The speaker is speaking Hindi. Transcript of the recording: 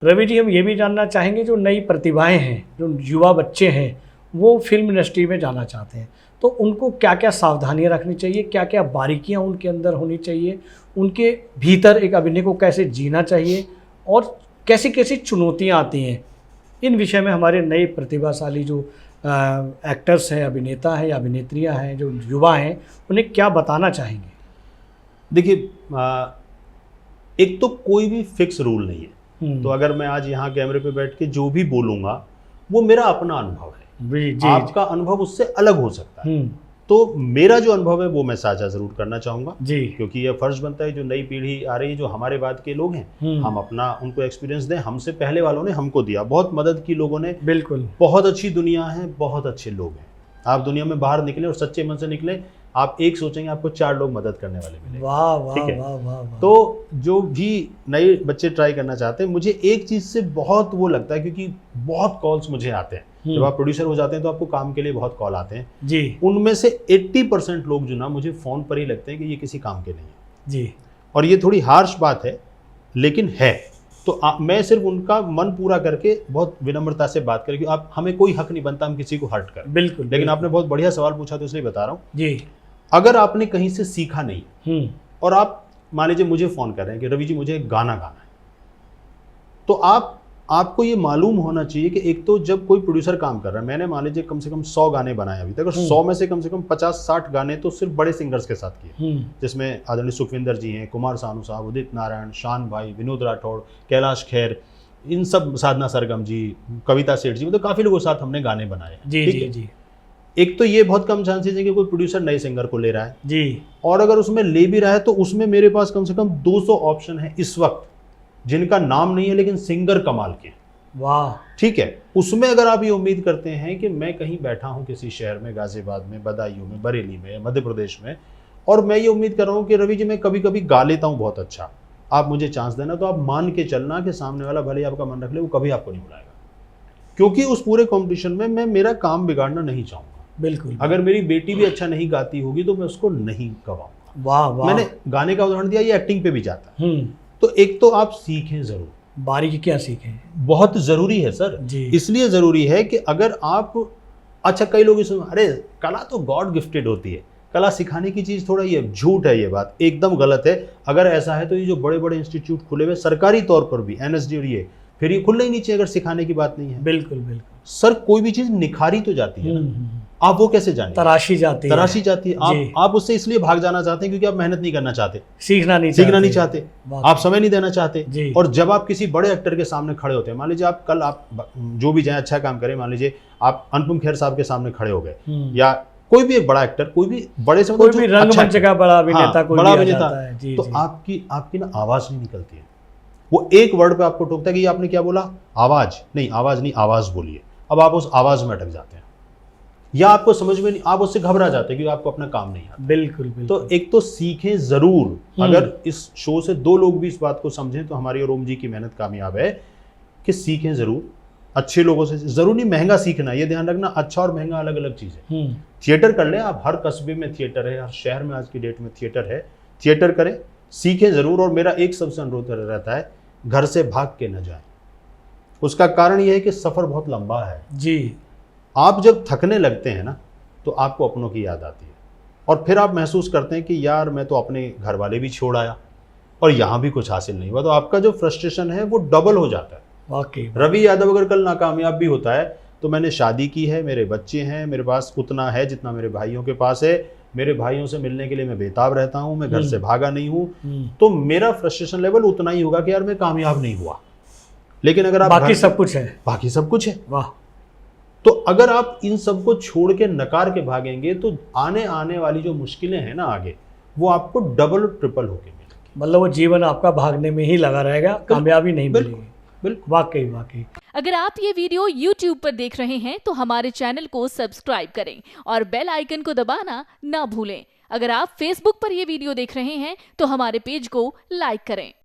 रवि जी, हम ये भी जानना चाहेंगे, जो नई प्रतिभाएं हैं, जो युवा बच्चे हैं, वो फिल्म इंडस्ट्री में जाना चाहते हैं, तो उनको क्या क्या सावधानियां रखनी चाहिए, क्या क्या बारीकियां उनके अंदर होनी चाहिए, उनके भीतर एक अभिनय को कैसे जीना चाहिए और कैसी कैसी चुनौतियां आती हैं, इन विषय में हमारे नए प्रतिभाशाली जो एक्टर्स हैं, अभिनेता हैं या अभिनेत्रियां हैं, जो युवा हैं, उन्हें क्या बताना चाहेंगे? देखिए, एक तो कोई भी फिक्स रूल नहीं है। तो अगर मैं आज यहाँ कैमरे पे बैठ के जो भी बोलूंगा वो मेरा अपना अनुभव है, जी, आपका अनुभव उससे अलग हो सकता है। तो मेरा जो अनुभव है वो मैं साझा जरूर करना चाहूंगा जी, क्योंकि यह फर्ज बनता है, जो नई पीढ़ी आ रही है, जो हमारे बाद के लोग हैं, हम अपना उनको एक्सपीरियंस दें। हमसे पहले वालों ने हमको दिया, बहुत मदद की लोगों ने, बिल्कुल, बहुत अच्छी दुनिया है, बहुत अच्छे लोग हैं। आप दुनिया में बाहर निकले और सच्चे मन से निकले, आप एक सोचेंगे आपको 4 लोग मदद करने वाले मिलेंगे। वाह वाह, ठीक है, वाह वाह वाह। तो जो भी नए बच्चे ट्राई करना चाहते हैं, मुझे एक चीज से बहुत वो लगता है, क्योंकि बहुत कॉल्स मुझे आते हैं, जब आप प्रोड्यूसर हो जाते हैं तो आपको काम के लिए बहुत कॉल आते हैं जी। उनमें से 80% लोग जो ना मुझे फोन पर ही लगते हैं कि ये किसी काम के नहीं है जी। और ये थोड़ी हार्श बात है, लेकिन है। तो मैं सिर्फ उनका मन पूरा करके बहुत विनम्रता से बात करें कि आप, हमें कोई हक नहीं बनता हम किसी को हर्ट करें, बिल्कुल। लेकिन आपने बहुत बढ़िया सवाल पूछा तो इसलिए बता रहा हूँ जी। अगर आपने कहीं से सीखा नहीं और आप मान लीजिए मुझे फोन कर रहे हैं कि रवि जी मुझे एक गाना गाना है, तो आपको ये मालूम होना चाहिए कि एक तो जब कोई प्रोड्यूसर काम कर रहा है, मैंने मान लीजिए कम से कम 100 गाने बनाए अभी तक, और 100 में से कम 50-60 गाने तो सिर्फ बड़े सिंगर्स के साथ किए, जिसमें आदरणीय सुखविंदर जी हैं, कुमार सानू साहब, उदित नारायण, शान भाई, विनोद राठौड़, कैलाश खेर, इन सब, साधना सरगम जी, कविता सेठ जी, मतलब काफी लोगों के साथ हमने गाने बनाए जी जी जी। एक तो ये बहुत कम चांसेस है कि कोई प्रोड्यूसर नए सिंगर को ले रहा है जी, और अगर उसमें ले भी रहा है तो उसमें मेरे पास कम से कम 200 ऑप्शन है इस वक्त, जिनका नाम नहीं है लेकिन सिंगर कमाल के। वाह, ठीक है। उसमें अगर आप ये उम्मीद करते हैं कि मैं कहीं बैठा हूं किसी शहर में, गाजियाबाद में, बदायूं में, बरेली में, मध्य प्रदेश में, और मैं ये उम्मीद कर रहा हूं कि रवि जी मैं कभी कभी गा लेता हूं बहुत अच्छा, आप मुझे चांस देना, तो आप मान के चलना कि सामने वाला भले आपका मन रख ले, वो कभी आपको नहीं बुलाएगा, क्योंकि उस पूरे कॉम्पिटिशन में मैं मेरा काम बिगाड़ना नहीं चाहूंगा। बिल्कुल। अगर मेरी बेटी भी अच्छा नहीं गाती होगी तो मैं उसको नहीं गवाऊंगा। वाह वाह। मैंने गाने का उदाहरण दिया, ये एक्टिंग पे भी जाता है। तो एक तो आप सीखें जरूर, बारीकी क्या सीखें, बहुत जरूरी है सर जी। इसलिए जरूरी है कि अगर आप, अच्छा कई लोग इसमें, अरे कला तो गॉड गिफ्टेड होती है, कला सिखाने की चीज थोड़ा ये झूठ है, ये बात एकदम गलत है। अगर ऐसा है तो ये जो बड़े बड़े इंस्टीट्यूट खुले हुए सरकारी तौर पर भी, NSD और ये, फिर ये खुलने ही नहीं चाहिए अगर सिखाने की बात नहीं है। बिल्कुल बिल्कुल सर, कोई भी चीज निखारी तो जाती है ना, आप वो कैसे जाने, तराशी जाती है। आप उससे इसलिए भाग जाना चाहते हैं क्योंकि आप मेहनत नहीं करना चाहते, सीखना नहीं चाहते, आप समय नहीं देना चाहते। और जब आप किसी बड़े एक्टर के सामने खड़े होते हैं, मान लीजिए आप कल, आप जो भी जाए अच्छा काम करें, मान लीजिए आप अनुपम खेर साहब के सामने खड़े हो गए, या कोई भी एक बड़ा एक्टर, कोई भी बड़े से, कोई भी रंगमंच का बड़ा अभिनेता, बड़ा अभिनेता, तो आपकी ना आवाज नहीं निकलती है, वो एक वर्ड पे आपको टोकता है कि आपने क्या बोला, आवाज नहीं, आवाज बोलिए। अब आप उस आवाज में अटक जाते हैं, या आपको समझ में नहीं, आप उससे घबरा जाते हैं क्योंकि आपको अपना काम नहीं आता। बिल्कुल। तो एक तो सीखें जरूर। अगर इस शो से 2 लोग भी इस बात को समझें तो हमारी और ओम जी की मेहनत कामयाब है, कि सीखें जरूर अच्छे लोगों से। जरूर नहीं महंगा सीखना, ये ध्यान रखना, अच्छा और महंगा अलग अलग चीज है। थिएटर कर लें आप, हर कस्बे में थिएटर है, हर शहर में आज की डेट में थिएटर है, थिएटर करें, सीखें जरूर। और मेरा एक सबसे अनुरोध रहता है, घर से भाग के न जाए। उसका कारण यह है कि सफर बहुत लंबा है जी। आप जब थकने लगते हैं ना, तो आपको अपनों की याद आती है, और फिर आप महसूस करते हैं कि यार मैं तो अपने घर वाले भी छोड़ आया और यहाँ भी कुछ हासिल नहीं हुआ, तो आपका जो फ्रस्ट्रेशन है वो डबल हो जाता है। वाकई रवि यादव अगर कल नाकामयाब भी होता है तो मैंने शादी की है, मेरे बच्चे हैं, मेरे पास उतना है जितना मेरे भाइयों के पास है, मेरे भाइयों से मिलने के लिए मैं बेताब रहता हूँ, मैं घर से भागा नहीं हूँ, तो मेरा फ्रस्ट्रेशन लेवल उतना ही होगा कि यार मैं कामयाब नहीं हुआ। लेकिन अगर आप बाकी सब कुछ है, वाह। तो अगर आप इन सब को छोड़ के नकार के भागेंगे तो आने वाली जो मुश्किलें हैं ना आगे, वो आपको डबल ट्रिपल होके मिलेंगी। मतलब वो जीवन आपका भागने में ही लगा रहेगा, कामयाबी नहीं मिलेगी। बिल्कुल, वाकई। अगर आप ये वीडियो YouTube पर देख रहे हैं तो हमारे चैनल को सब्सक्राइब करें और बेल आइकन को दबाना ना भूलें। अगर आप Facebook पर ये वीडियो देख रहे हैं तो हमारे पेज को लाइक करें।